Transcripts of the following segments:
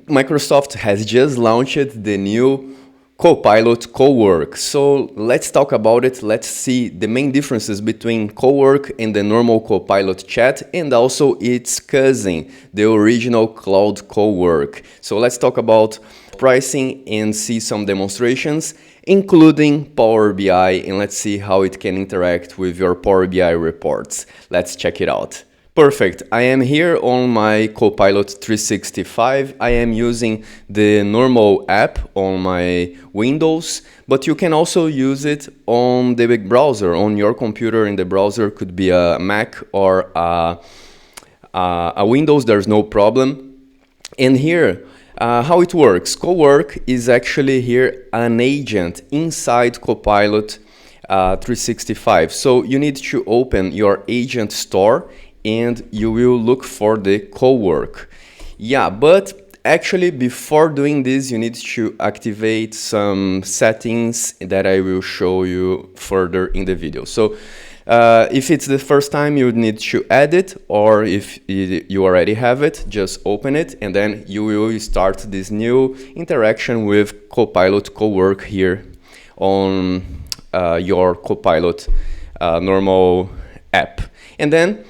Microsoft has just launched the new Copilot Cowork. So let's talk about it. Let's see the main differences between Cowork and the normal Copilot chat, and also its cousin, the original Cloud Cowork. So let's talk about pricing and see some demonstrations, including Power BI, and let's see how it can interact with your Power BI reports. Let's check it out. Perfect. I am here on my Copilot 365. I am using the normal app on my Windows, but you can also use it on the big browser, on your computer in the browser. Could be a Mac or a Windows, there's no problem. And here, how it works. Cowork is actually here an agent inside Copilot 365. So you need to open your agent store and you will look for the Cowork. Yeah, but actually before doing this, you need to activate some settings that I will show you further in the video. So if it's the first time, you need to add it, or if you already have it, just open it, and then you will start this new interaction with Copilot Cowork here on your Copilot normal app. And then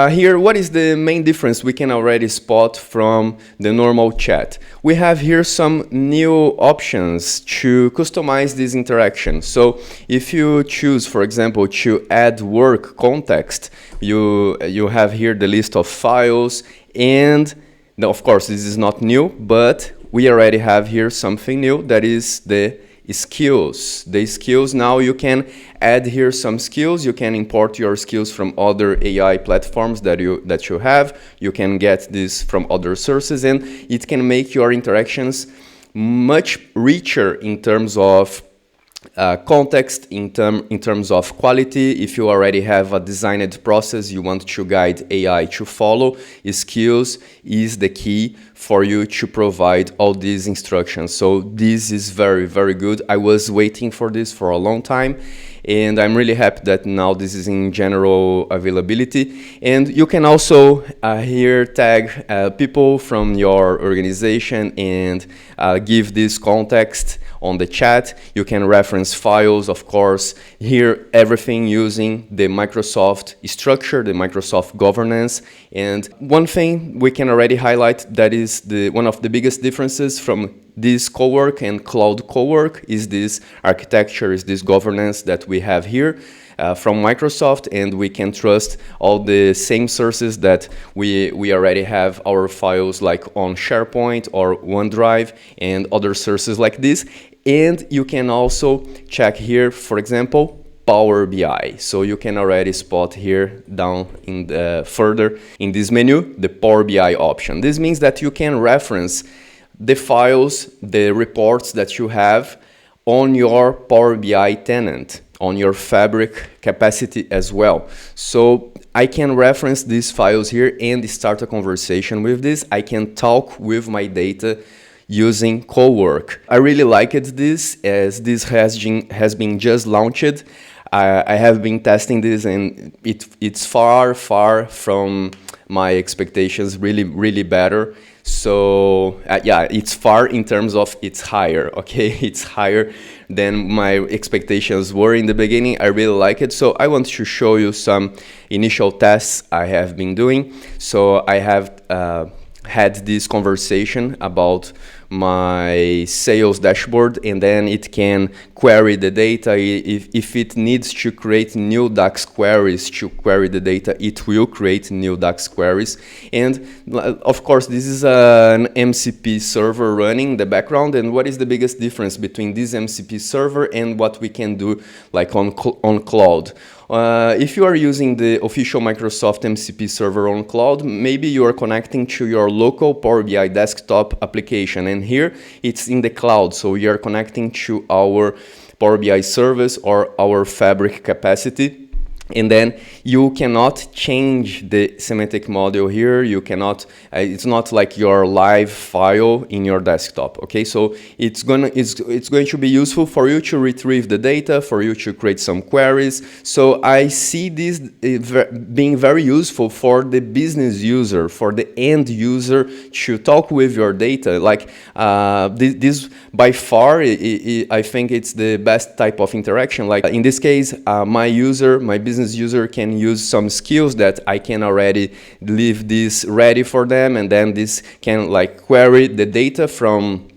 here, what is the main difference we can already spot from the normal chat? We have here some new options to customize this interaction. So if you choose, for example, to add work context, you have here the list of files, and now, of course, this is not new, but we already have here something new, that is the skills. The skills, now you can add here some skills. You can import your skills from other AI platforms that you have. You can get this from other sources, and it can make your interactions much richer in terms of context, in terms of quality. If you already have a designed process you want to guide AI to follow, skills is the key for you to provide all these instructions. So this is very, very good. I was waiting for this for a long time, and I'm really happy that now this is in general availability. And you can also here tag people from your organization and give this context on the chat. You can reference files, of course, here everything using the Microsoft structure, the Microsoft governance. And one thing we can already highlight that is one of the biggest differences from this Cowork and Cloud Cowork is this architecture, is this governance that we have here from Microsoft, and we can trust all the same sources that we already have our files like on SharePoint or OneDrive and other sources like this. And you can also check here, for example, Power BI. So you can already spot here down in the further in this menu, the Power BI option. This means that you can reference the files, the reports that you have on your Power BI tenant, on your Fabric capacity as well. So I can reference these files here and start a conversation with this. I can talk with my data using Cowork. I really liked this, as this has been just launched. I have been testing this, and it's far from my expectations, really better. So yeah, it's far in terms of it's higher, okay? It's higher than my expectations were in the beginning. I really like it. So I want to show you some initial tests I have been doing. So I have had this conversation about my sales dashboard, and then it can query the data. If it needs to create new DAX queries to query the data, it will create new DAX queries. And of course, this is an MCP server running in the background. And what is the biggest difference between this MCP server and what we can do like on cloud? If you are using the official Microsoft MCP server on cloud, maybe you are connecting to your local Power BI desktop application, and here it's in the cloud, so we are connecting to our Power BI service or our Fabric capacity. And then you cannot change the semantic model here. You cannot, it's not like your live file in your desktop, okay? So it's going to be useful for you to retrieve the data, for you to create some queries. So I see this being very useful for the business user, for the end user to talk with your data. Like this by far, I think it's the best type of interaction. Like in this case, my business user can use some skills that I can already leave this ready for them, and then this can like query the data from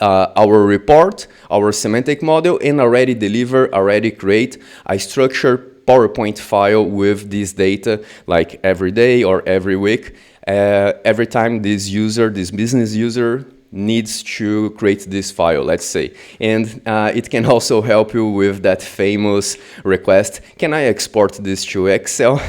our report, our semantic model, and already create a structured PowerPoint file with this data like every day or every week. Every time this business user needs to create this file, let's say. And it can also help you with that famous request, can I export this to Excel?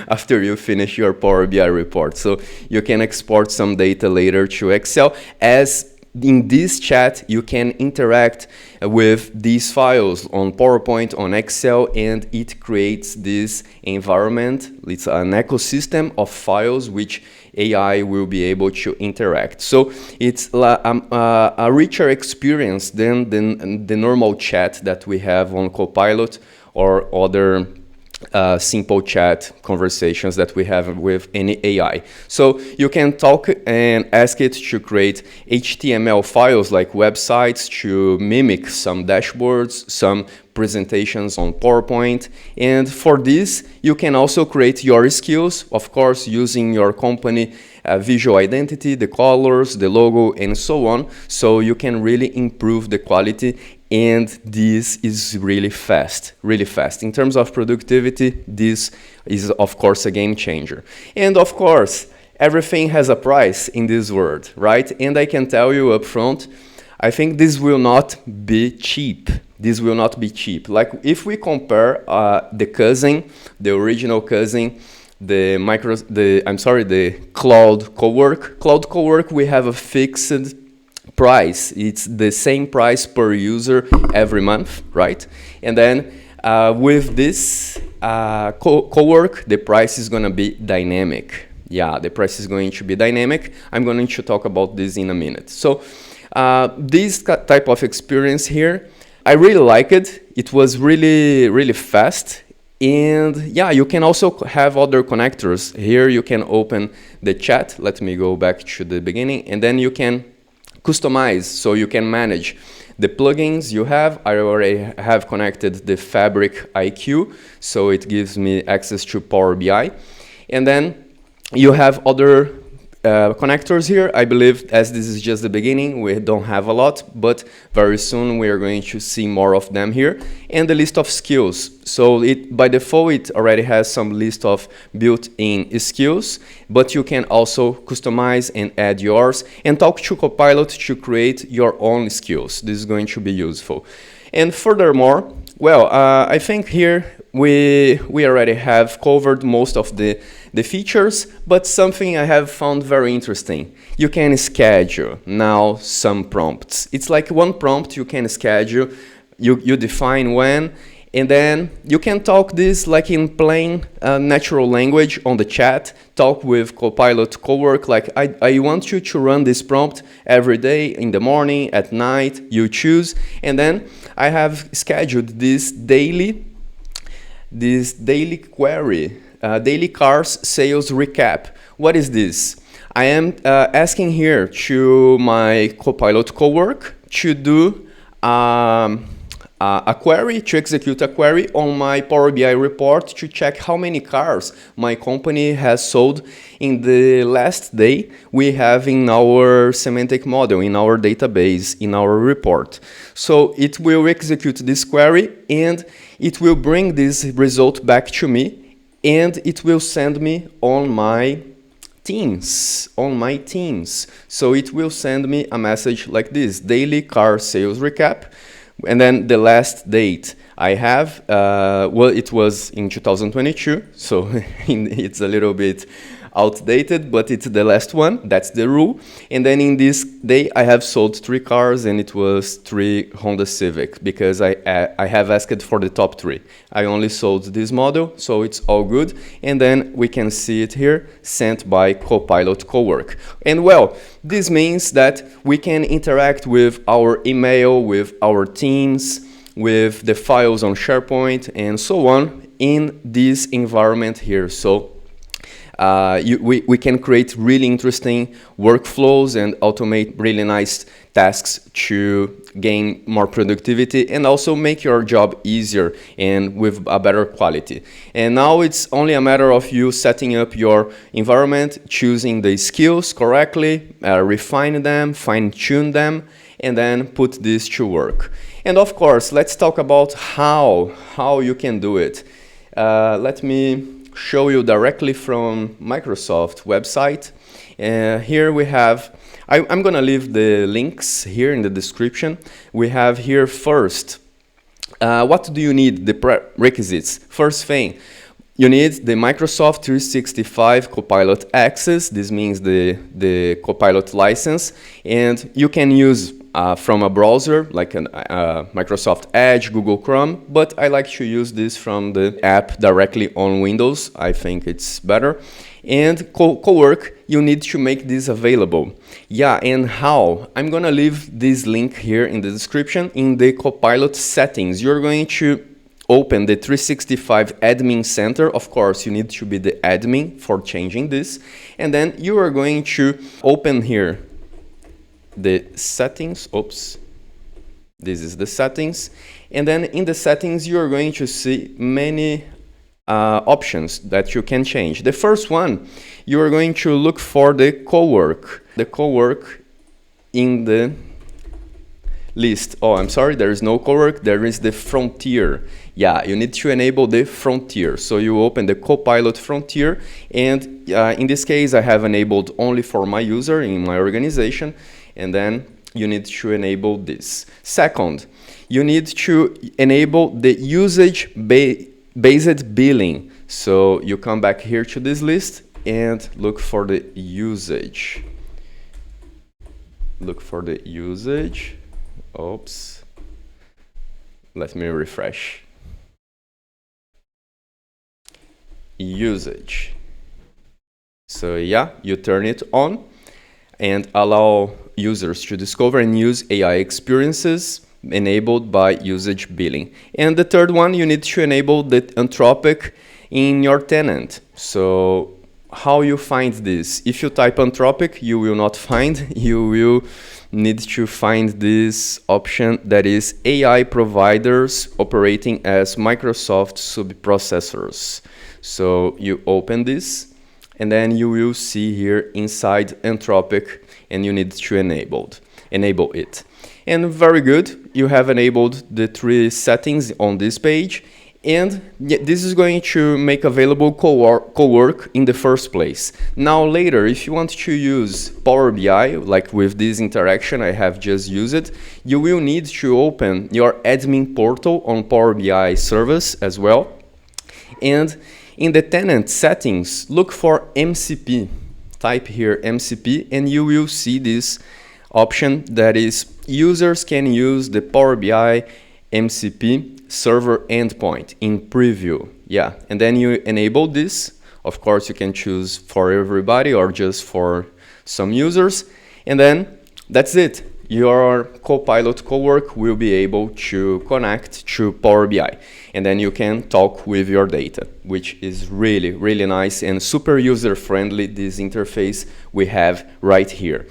After you finish your Power BI report. So you can export some data later to Excel. As in this chat, you can interact with these files on PowerPoint, on Excel, and it creates this environment. It's an ecosystem of files which AI will be able to interact. So it's a richer experience than the normal chat that we have on Copilot or other simple chat conversations that we have with any AI. So you can talk and ask it to create HTML files like websites to mimic some dashboards, some presentations on PowerPoint. And for this, you can also create your skills, of course, using your company visual identity, the colors, the logo, and so on. So you can really improve the quality. And this is really fast, really fast. In terms of productivity, this is, of course, a game changer. And of course, everything has a price in this world, right? And I can tell you up front, I think this will not be cheap. This will not be cheap. Like if we compare the original cousin, the Cloud Cowork, we have a fixed price. It's the same price per user every month, right? And then with this Cowork, the price is going to be dynamic. Yeah, the price is going to be dynamic. I'm going to talk about this in a minute. So this type of experience here, I really like it. It was really, really fast. And yeah, you can also have other connectors. Here you can open the chat. Let me go back to the beginning. And then you can customize, so you can manage the plugins you have. I already have connected the Fabric IQ, so it gives me access to Power BI. And then you have other connectors here. I believe as this is just the beginning, we don't have a lot, but very soon we are going to see more of them here. And the list of skills. So by default, it already has some list of built-in skills, but you can also customize and add yours and talk to Copilot to create your own skills. This is going to be useful. And furthermore, well, I think here we already have covered most of the features, but something I have found very interesting. You can schedule now some prompts. It's like one prompt you can schedule, you define when, and then you can talk this like in plain natural language on the chat, talk with Copilot Cowork, like I want you to run this prompt every day, in the morning, at night, you choose, and then I have scheduled this daily query, daily cars sales recap. What is this? I am asking here to my Copilot Cowork to do a query, to execute a query on my Power BI report to check how many cars my company has sold in the last day we have in our semantic model, in our database, in our report. So it will execute this query and it will bring this result back to me, and it will send me on my Teams. So it will send me a message like this: daily car sales recap. And then the last date I have, well, it was in 2022, so it's a little bit outdated, but it's the last one. That's the rule. And then in this day, I have sold 3 cars, and it was 3 Honda Civic, because I have asked for the top 3. I only sold this model, so it's all good. And then we can see it here, sent by Copilot Cowork. And well, this means that we can interact with our email, with our teams, with the files on SharePoint, and so on in this environment here. So we can create really interesting workflows and automate really nice tasks to gain more productivity and also make your job easier and with a better quality. And now it's only a matter of you setting up your environment, choosing the skills correctly, refine them, fine-tune them, and then put this to work. And of course, let's talk about how you can do it. Let me show you directly from Microsoft website. Here we have, I'm gonna leave the links here in the description. We have here first, what do you need? The prerequisites. First thing, you need the Microsoft 365 Copilot access. This means the Copilot license, and you can use from a browser like Microsoft Edge, Google Chrome, but I like to use this from the app directly on Windows. I think it's better. And Cowork, you need to make this available. Yeah, and how? I'm gonna leave this link here in the description. In the Copilot settings, you're going to open the 365 admin center. Of course, you need to be the admin for changing this. And then you are going to open here the settings. Oops. This is the settings. And then in the settings, you are going to see many options that you can change. The first one, you are going to look for the Cowork. The Cowork in the list. Oh, I'm sorry, there is no Cowork, there is the Frontier. Yeah, you need to enable the Frontier. So you open the Copilot Frontier, and in this case, I have enabled only for my user in my organization, and then you need to enable this. Second, you need to enable the usage-based billing. So you come back here to this list and look for the usage. Look for the usage. Oops. Let me refresh. Usage. So yeah, you turn it on and allow users to discover and use AI experiences enabled by usage billing. And the third one, you need to enable the Anthropic in your tenant. So how you find this? If you type Anthropic, you will not find. You will need to find this option that is AI providers operating as Microsoft subprocessors. So you open this, and then you will see here inside Anthropic, and you need to enable it. And very good, you have enabled the 3 settings on this page, and this is going to make available Cowork in the first place. Now later, if you want to use Power BI, like with this interaction I have just used it, you will need to open your admin portal on Power BI service as well. And in the tenant settings, look for MCP. Type here MCP, and you will see this option that is users can use the Power BI MCP server endpoint in preview. Yeah, and then you enable this. Of course, you can choose for everybody or just for some users. And then that's it. Your Copilot Cowork will be able to connect to Power BI. And then you can talk with your data, which is really, really nice and super user-friendly, this interface we have right here.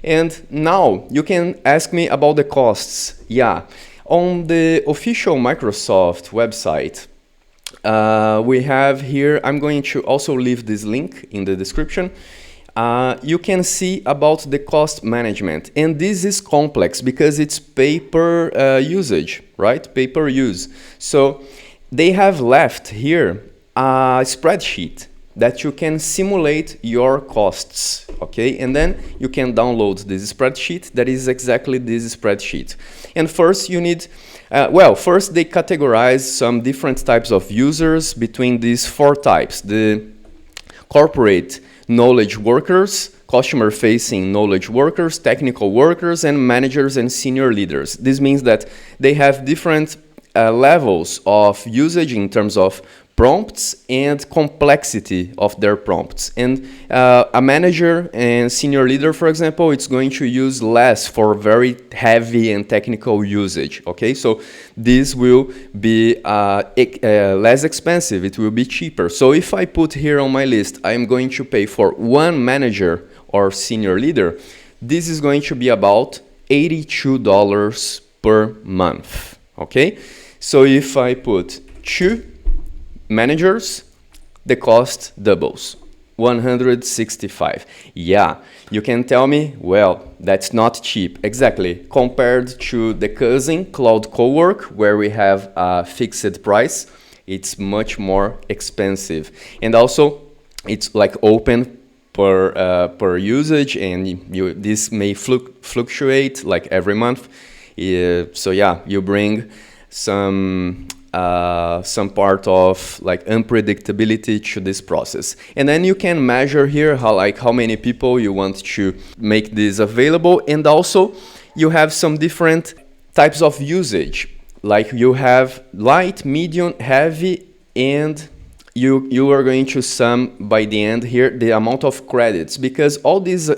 And now you can ask me about the costs. Yeah, on the official Microsoft website, we have here, I'm going to also leave this link in the description. You can see about the cost management, and this is complex because it's pay-per usage, right? Pay-per-use. So they have left here a spreadsheet that you can simulate your costs, okay? And then you can download this spreadsheet that is exactly this spreadsheet. And first you need, first they categorize some different types of users between these 4 types. The corporate knowledge workers, customer-facing knowledge workers, technical workers, and managers and senior leaders. This means that they have different levels of usage in terms of prompts and complexity of their prompts. And a manager and senior leader, for example, it's going to use less for very heavy and technical usage, okay? So this will be less expensive, it will be cheaper. So if I put here on my list, I'm going to pay for one manager or senior leader, this is going to be about $82 per month, okay? So if I put 2 managers, the cost doubles, 165. Yeah, you can tell me, well, that's not cheap. Exactly, compared to the cousin Cloud Cowork, where we have a fixed price, it's much more expensive. And also, it's like open per usage, and this may fluctuate like every month. So yeah, you bring some part of like unpredictability to this process. And then you can measure here how many people you want to make this available. And also you have some different types of usage. Like you have light, medium, heavy, and you are going to sum by the end here the amount of credits, because all this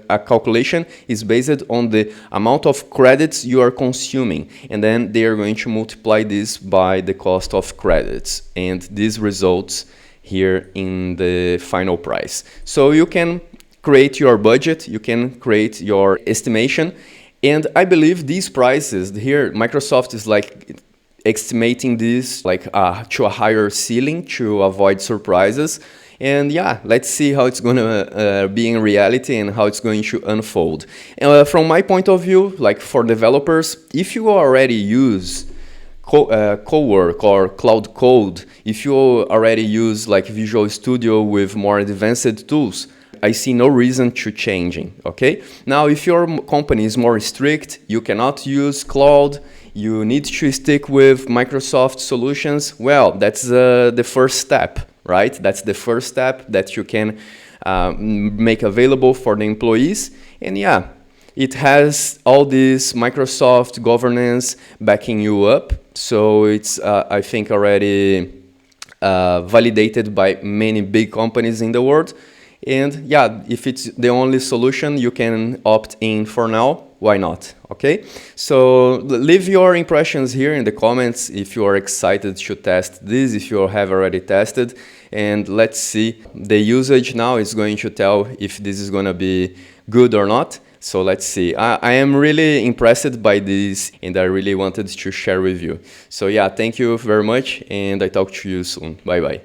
calculation is based on the amount of credits you are consuming, and then they are going to multiply this by the cost of credits, and this results here in the final price. So you can create your budget, you can create your estimation, and I believe these prices here, Microsoft is like estimating this like to a higher ceiling to avoid surprises. And yeah, let's see how it's going to be in reality and how it's going to unfold. From my point of view, like for developers, if you already use Cowork or Cloud Code, if you already use like Visual Studio with more advanced tools, I see no reason to changing, okay? Now, if your company is more strict, you cannot use cloud, you need to stick with Microsoft solutions, well, that's the first step, right? That's the first step that you can make available for the employees. And yeah, it has all this Microsoft governance backing you up. So it's, I think, already validated by many big companies in the world. And yeah, if it's the only solution, you can opt in for now. Why not? Okay? So leave your impressions here in the comments if you are excited to test this, if you have already tested. And let's see. The usage now is going to tell if this is going to be good or not. So let's see. I am really impressed by this, and I really wanted to share with you. So yeah, thank you very much, and I talk to you soon. Bye-bye.